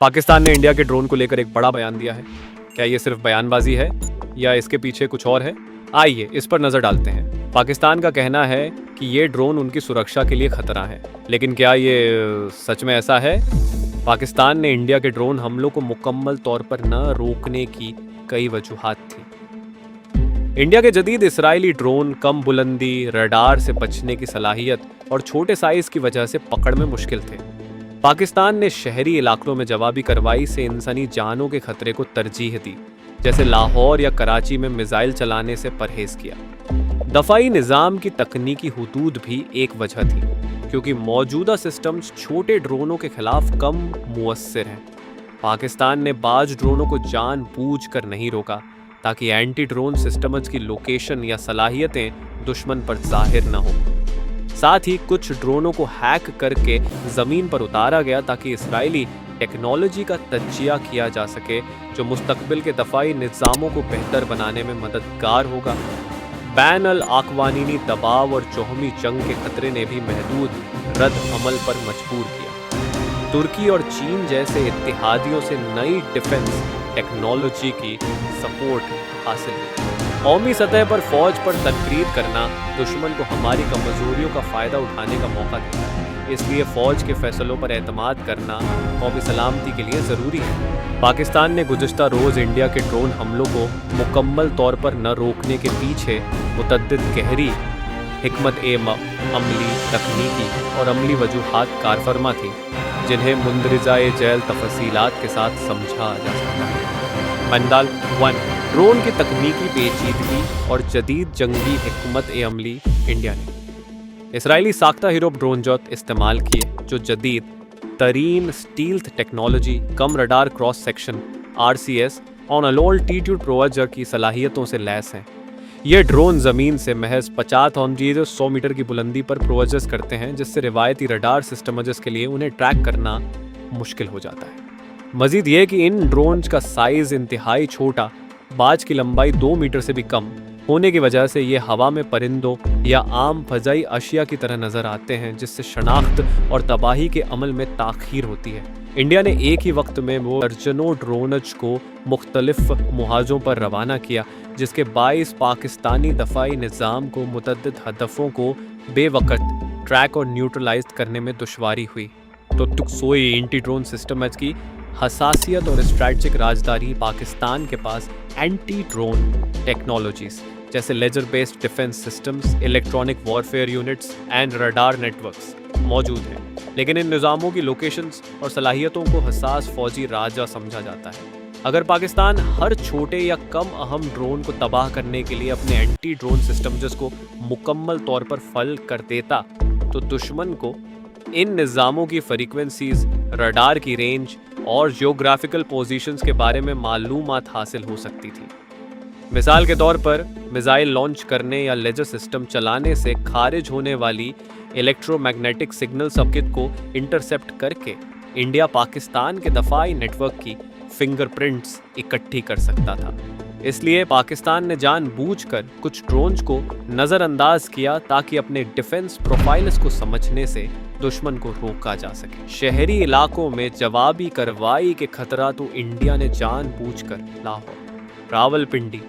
पाकिस्तान ने इंडिया के ड्रोन को लेकर एक बड़ा बयान दिया है। क्या ये सिर्फ बयानबाजी है या इसके पीछे कुछ और है? आइए इस पर नजर डालते हैं। पाकिस्तान का कहना है कि ये ड्रोन उनकी सुरक्षा के लिए खतरा है, लेकिन क्या ये सच में ऐसा है? पाकिस्तान ने इंडिया के ड्रोन हमलों को मुकम्मल तौर पर न रोकने की कई वजूहात थी। इंडिया के जदीद इजरायली ड्रोन कम बुलंदी, रडार से बचने की सलाहियत और छोटे साइज की वजह से पकड़ में मुश्किल थे। पाकिस्तान ने शहरी इलाकों में जवाबी कार्रवाई से इंसानी जानों के खतरे को तरजीह दी, जैसे लाहौर या कराची में मिसाइल चलाने से परहेज किया। दफाई निज़ाम की तकनीकी हुदूद भी एक वजह थी, क्योंकि मौजूदा सिस्टम्स छोटे ड्रोनों के खिलाफ कम मुअस्सिर हैं। पाकिस्तान ने बाज ड्रोनों को जानबूझकर नहीं रोका ताकि एंटी ड्रोन सिस्टम्स की लोकेशन या सलाहियतें दुश्मन पर जाहिर न हो। साथ ही कुछ ड्रोनों को हैक करके ज़मीन पर उतारा गया ताकि इजरायली टेक्नोलॉजी का तज्जिया किया जा सके, जो मुस्तकबिल के दफाई निज़ामों को बेहतर बनाने में मददगार होगा। बैन अल अक़वानीनी दबाव और चौहमी जंग के खतरे ने भी महदूद रद्द अमल पर मजबूर किया। तुर्की और चीन जैसे इत्तेहादियों से नई डिफेंस टेक्नोलॉजी की सपोर्ट हासिल हुई। कौमी सतह पर फौज पर तनकीद करना दुश्मन को हमारी कमजोरियों का फ़ायदा उठाने का मौका देता है, इसलिए फ़ौज के फैसलों पर एतमाद करना कौमी सलामती के लिए ज़रूरी है। पाकिस्तान ने गुज़िश्ता रोज़ इंडिया के ड्रोन हमलों को मुकम्मल तौर पर न रोकने के पीछे मुतअद्दिद गहरी हिकमत अमली, तकनीकी और अमली वजूहात कारफरमा थी, जिन्हें मुंदरिजाए जैल तफसीलात के साथ समझा जा सकता है। मंडाल 1, ड्रोन की तकनीकी पेचीदगी और जदीद जंगी हिकमत अमली। इंडिया ने इसराइली साख्ता हीरो ड्रोन जेट इस्तेमाल किए, जो जदीद तरीन स्टील्थ टेक्नोलॉजी, कम रडार क्रॉस सेक्शन RCS और अलोल T2 प्रोवाइजर की सलाहियतों से लैस हैं। ये ड्रोन ज़मीन से महज 50-100 मीटर की बुलंदी पर प्रोवाइजर्स करते हैं, जिससे रिवायती रडार सिस्टम्स के लिए उन्हें ट्रैक करना मुश्किल हो जाता है। मजीद ये कि इन ड्रोन्स का साइज़ इंतहाई छोटा, बाज की लंबाई 2 मीटर से भी कम होने की वजह से ये हवा में परिंदों या आम फ़ज़ाई अशिया की तरह नज़र आते हैं, जिससे शनाख्त और तबाही के अमल में ताख़ीर होती है। इंडिया ने एक ही वक्त में वो दर्जनों ड्रोनज को मुख्तलिफ मुहाजों पर रवाना किया, जिसके बाइस पाकिस्तानी दफाई निज़ाम को मुतअद्दिद हदफों को बेवक़्त ट्रैक और न्यूट्रलाइज करने में दुश्वारी हुई। तो टुकसोई एंटी ड्रोन सिस्टम की हसासियत और स्ट्रैटेजिक राजदारी पाकिस्तान के पास एंटी ड्रोन टेक्नोलॉजीज़ जैसे laser based defence systems, electronic warfare units and radar networks मौजूद हैं, लेकिन इन निज़ामों की लोकेशंस और सलाहियतों को हसास फौजी राजा समझा जाता है। अगर पाकिस्तान हर छोटे या कम अहम ड्रोन को तबाह करने के लिए अपने एंटी ड्रोन सिस्टम्स को मुकम्मल तौर पर फल कर देता, तो दुश्मन को इन निज़ामों की फ्रीक्वेंसीज, रडार की रेंज और जियोग्राफिकल पोजीशंस के बारे में मालूमात हासिल हो सकती थी। मिसाल के तौर पर मिसाइल लॉन्च करने या लेजर सिस्टम चलाने से खारिज होने वाली इलेक्ट्रोमैग्नेटिक सिग्नल सर्किट को इंटरसेप्ट करके इंडिया पाकिस्तान के दफाई नेटवर्क की फिंगरप्रिंट्स इकट्ठी कर सकता था। इसलिए पाकिस्तान ने जानबूझकर कुछ ड्रोन्स को नज़रअंदाज किया ताकि अपने डिफेंस प्रोफाइल्स को समझने से दुश्मन को रोका जा सके। शहरी इलाकों में जवाबी कार्रवाई के खतरा तो इंडिया ने जानबूझकर लाहौर, रावलपिंडी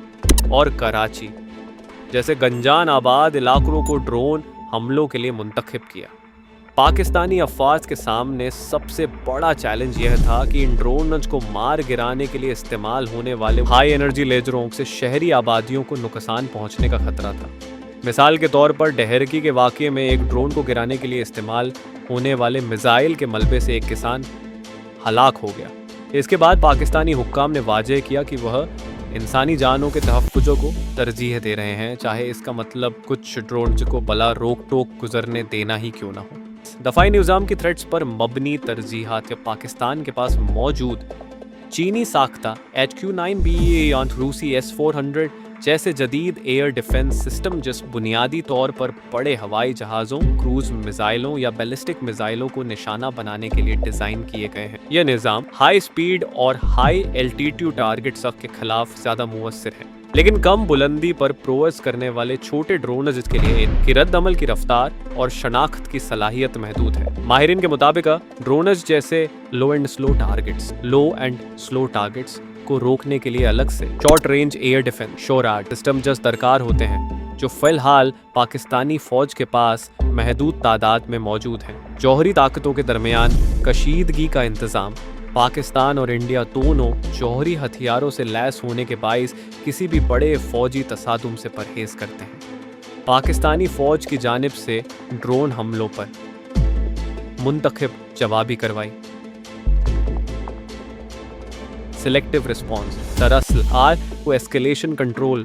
और कराची जैसे गंजान आबाद इलाकों को ड्रोन हमलों के लिए मुंतखब किया। पाकिस्तानी अफवाज के सामने सबसे बड़ा चैलेंज यह था कि इन ड्रोन्स को मार गिराने के लिए इस्तेमाल होने वाले हाई एनर्जी लेजरों से शहरी आबादियों को नुकसान पहुंचने का खतरा था। मिसाल के तौर पर डहरकी के वाक़े में एक ड्रोन को गिराने के लिए इस्तेमाल होने वाले मिसाइल के मलबे से एक किसान हलाक हो गया। इसके बाद पाकिस्तानी हुक्काम ने वाज़ेह किया कि वह इंसानी जानों के तहफ़्फ़ुज़ को तरजीह दे रहे हैं, चाहे इसका मतलब कुछ ड्रोन्स को बला रोक टोक गुजरने देना ही क्यों ना हो। दफाई निज़ाम की थ्रेट्स पर मबनी तरजीहात पाकिस्तान के पास मौजूद चीनी साख्ता HQ-9B और रूसी S-400 जैसे जदीद एयर डिफेंस सिस्टम जिस बुनियादी तौर पर बड़े हवाई जहाज़ों, क्रूज मिसाइलों या बैलिस्टिक मिसाइलों को निशाना बनाने के लिए डिज़ाइन किए गए हैं। यह निज़ाम हाई स्पीड और हाई एल्टीट्यूड टारगेट्स के खिलाफ ज़्यादा मुअस्सिर है। लेकिन कम बुलंदी पर प्रोएस करने वाले छोटे ड्रोनर्स के लिए इनकी रद्द अमल की रफ्तार और शनाख्त की सलाहियत महदूद है। माहिरीन के मुताबिक ड्रोनर्स जैसे लो एंड स्लो टारगेट्स को रोकने के लिए अलग से short range air defence SHORAD system दरकार होते हैं, जो फिलहाल पाकिस्तानी फौज के पास महदूद तादाद में मौजूद हैं। जौहरी ताकतों के दरमियान कशीदगी का इंतज़ाम पाकिस्तान और इंडिया दोनों जौहरी हथियारों से लैस होने के बाइस किसी भी बड़े फौजी तसादुम से परहेज करते हैं। पाकिस्तानी फौज की जानिब से ड्रोन हमलों पर मुंतखब जवाबी कार्रवाई सिलेक्टिव रिस्पॉन्स दरअसल आज वो एस्केलेशन कंट्रोल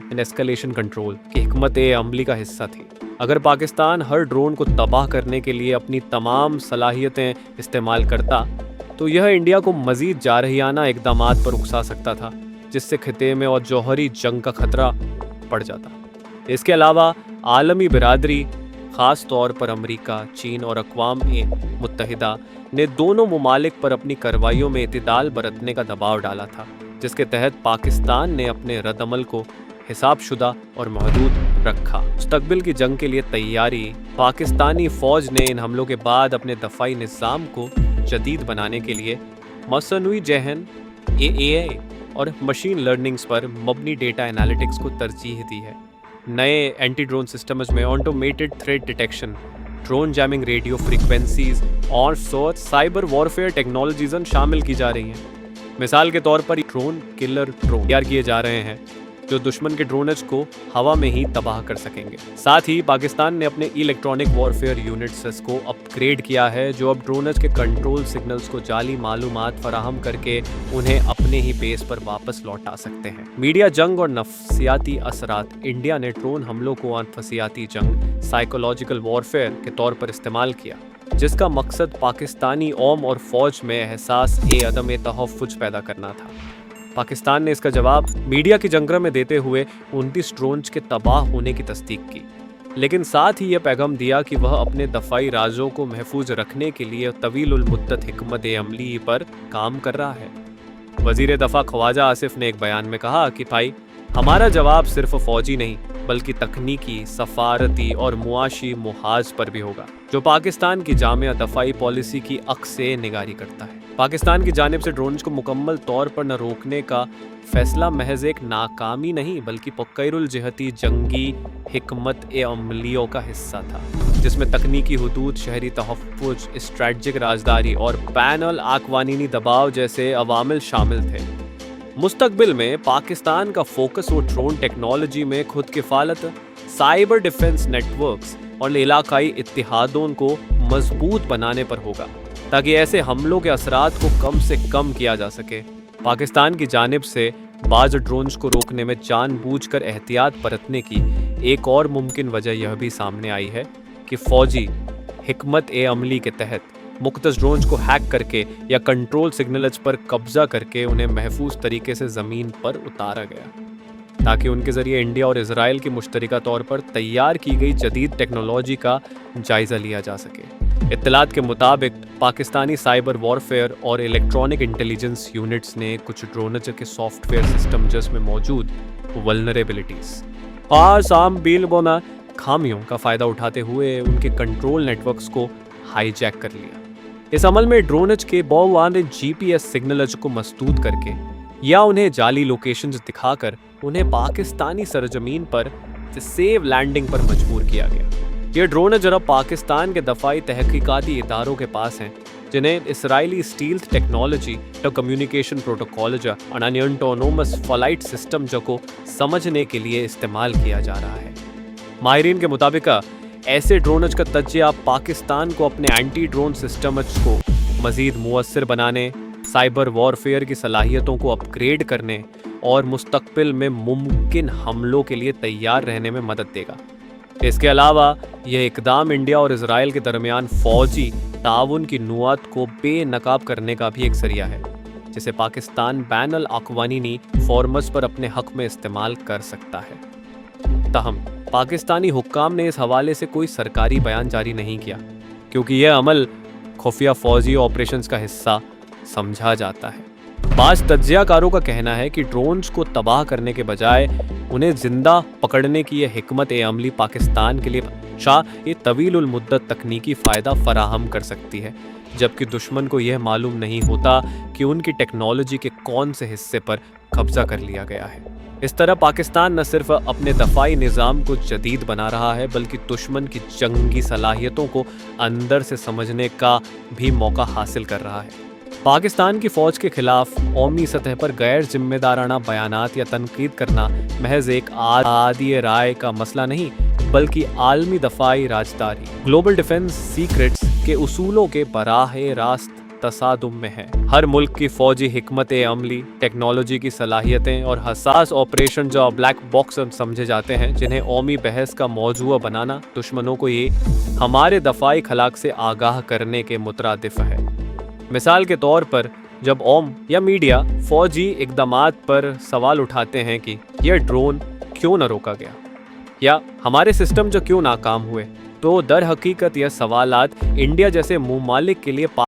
की हिकमत अमली का हिस्सा थी। अगर पाकिस्तान हर ड्रोन को तबाह करने के लिए अपनी तमाम सलाहियतें इस्तेमाल करता तो यह इंडिया को मजीद जारहियाना इक़दामात पर उकसा सकता था, जिससे खिते में और जौहरी जंग का खतरा बढ़ जाता। इसके अलावा आलमी बिरादरी ख़ास तौर पर अमरीका, चीन और अक़वाम मुत्तहिदा ने दोनों ममालिक पर अपनी कार्रवाइयों में इत्तिदाल बरतने का दबाव डाला था, जिसके तहत पाकिस्तान ने अपने रद्दअमल को हिसाबशुदा और महदूद रखा। मुस्तक़बिल की जंग के लिए तैयारी पाकिस्तानी फ़ौज ने इन हमलों के बाद अपने दफ़ाई निज़ाम को जदीद बनाने के लिए मसनूई जहन AI और मशीन लर्निंग्स पर मबनी डेटा एनालिटिक्स को तरजीह दी है। नए एंटी ड्रोन सिस्टम्स में automated threat detection, drone jamming, radio frequencies और साइबर वॉरफेयर टेक्नोलॉजीज़ शामिल की जा रही हैं। मिसाल के तौर पर ड्रोन किलर ड्रोन तैयार किए जा रहे हैं जो दुश्मन के ड्रोनर्स को हवा में ही तबाह कर सकेंगे। साथ ही पाकिस्तान ने अपने इलेक्ट्रॉनिक वॉरफेयर यूनिट्स को अपग्रेड किया है, जो अब ड्रोनर्स के कंट्रोल सिग्नल्स को जाली मालूमात फराहम करके उन्हें अपने ही बेस पर वापस लौटा सकते हैं। मीडिया जंग और नफ्सियाती असरात इंडिया ने ड्रोन हमलों को नफ्सियाती जंग साइकोलॉजिकल वॉरफेयर के तौर पर इस्तेमाल किया, जिसका मकसद पाकिस्तानी कौम और फौज में एहसास अदम तहफ़्फ़ुज़ पैदा करना था। पाकिस्तान ने इसका जवाब मीडिया की जंगरा में देते हुए 29 ड्रोन्स के तबाह होने की तस्दीक की, लेकिन साथ ही यह पैगाम दिया कि वह अपने दफ़ाई राजों को महफूज रखने के लिए तवील मुद्दत हिकमत अमली पर काम कर रहा है। वज़ीर दफ़ा ख्वाजा आसिफ ने एक बयान में कहा कि भाई, हमारा जवाब सिर्फ फ़ौजी नहीं बल्कि तकनीकी, सफारती और मुआशी मुहाज पर भी होगा, जो पाकिस्तान की जामिया दफ़ाई पॉलिसी की अक्स से निगारी करता है। पाकिस्तान की जानिब से ड्रोन्स को मुकम्मल तौर पर न रोकने का फैसला महज एक नाकामी नहीं बल्कि पक्कैरुल जिहती जंगी हिकमत अमलियों का हिस्सा था, जिसमें तकनीकी हुदूद, शहरी तहफ़्फ़ुज़, स्ट्रैटेजिक राजदारी और पैनल आक़वानीनी दबाव जैसे अवामिल शामिल थे। मुस्तक़बिल में पाकिस्तान का फोकस वो ड्रोन टेक्नोलॉजी में खुद किफ़ालत, साइबर डिफेंस नेटवर्क्स और इलाकाई इत्तिहादों को मजबूत बनाने पर होगा, ताकि ऐसे हमलों के असरात को कम से कम किया जा सके। पाकिस्तान की जानिब से बाज़ ड्रोन्स को रोकने में जानबूझकर एहतियात बरतने की एक और मुमकिन वजह यह भी सामने आई है कि फ़ौजी हिकमत अमली के तहत मुख्तस ड्रोन्स को हैक करके या कंट्रोल सिग्नल्स पर कब्जा करके उन्हें महफूज तरीके से ज़मीन पर उतारा गया, ताकि उनके ज़रिए इंडिया और इजराइल की मुश्तरका तौर पर तैयार की गई जदीद टेक्नोलॉजी का जायज़ा लिया जा सके। इत्तलात के मुताबिक पाकिस्तानी साइबर वॉरफेयर और इलेक्ट्रॉनिक इंटेलिजेंस यूनिट्स ने कुछ ड्रोनर्स के सॉफ्टवेयर सिस्टम्स में मौजूद वल्नरेबिलिटीज़ और सामबीलबोना खामियों का फ़ायदा उठाते हुए उनके कंट्रोल नेटवर्क्स को हाईजैक कर लिया। इस अमल में ड्रोनर्स के बहुआने GPS सिग्नल्स को मसदूद करके या उन्हें जाली लोकेशंस दिखाकर उन्हें पाकिस्तानी सरजमीन पर सेफ लैंडिंग पर मजबूर किया गया। ये ड्रोन जरा पाकिस्तान के दफ़ाई तहकीकाती इदारों के पास हैं, जिन्हें इसराइली स्टील्थ टेक्नोलॉजी और communication protocol autonomous flight system को समझने के लिए इस्तेमाल किया जा रहा है। माहिरीन के मुताबिक ऐसे ड्रोन्स का तज्जिया पाकिस्तान को अपने एंटी ड्रोन सिस्टम्स को मज़ीद मुअस्सर बनाने, साइबर वॉरफेयर की सलाहियतों को अपग्रेड करने और मुस्तक़बिल में मुमकिन हमलों के लिए तैयार रहने में मदद देगा। इसके अलावा यह इक़दाम इंडिया और इजराइल के दरमियान फ़ौजी ताउन की नुआत को बेनकाब करने का भी एक ज़रिया है, जिसे पाकिस्तान बैनुल अक़वानी फॉर्मस पर अपने हक़ में इस्तेमाल कर सकता है। ताहम पाकिस्तानी हुक्काम ने इस हवाले से कोई सरकारी बयान जारी नहीं किया, क्योंकि यह अमल खुफिया फ़ौजी ऑपरेशंस का हिस्सा समझा जाता है। बाज़ तज्ज़ियाकारों का कहना है कि ड्रोन्स को तबाह करने के बजाय उन्हें जिंदा पकड़ने की यह हिकमत अमली पाकिस्तान के लिए ये तवील उल मुद्दत तकनीकी फ़ायदा फराहम कर सकती है, जबकि दुश्मन को यह मालूम नहीं होता कि उनकी टेक्नोलॉजी के कौन से हिस्से पर कब्जा कर लिया गया है। इस तरह पाकिस्तान न सिर्फ अपने दफाई निज़ाम को जदीद बना रहा है, बल्कि दुश्मन की जंगी सलाहियतों को अंदर से समझने का भी मौका हासिल कर रहा है। पाकिस्तान की फ़ौज के खिलाफ कौमी सतह पर गैर जिम्मेदाराना बयानात या तनकीद करना महज एक आदी राय का मसला नहीं, बल्कि आलमी दफाई राजदारी, ग्लोबल डिफेंस सीक्रेट्स के उसूलों के बराहे रास्त तसादुम में है। हर मुल्क की फौजी हिकमत अमली, टेक्नोलॉजी की सलाहियतें और हसास ऑपरेशन जो ब्लैक बॉक्स समझे जाते हैं, जिन्हें कौमी बहस का मौजूआ बनाना दुश्मनों को ये हमारे दफाई खलाक से आगाह करने के मुतरादिफ है। मिसाल के तौर पर जब कौम या मीडिया फौजी इक़दामात पर सवाल उठाते हैं कि यह ड्रोन क्यों न रोका गया या हमारे सिस्टम जो क्यों नाकाम हुए, तो दर हकीकत यह सवालात इंडिया जैसे मुमालिक के लिए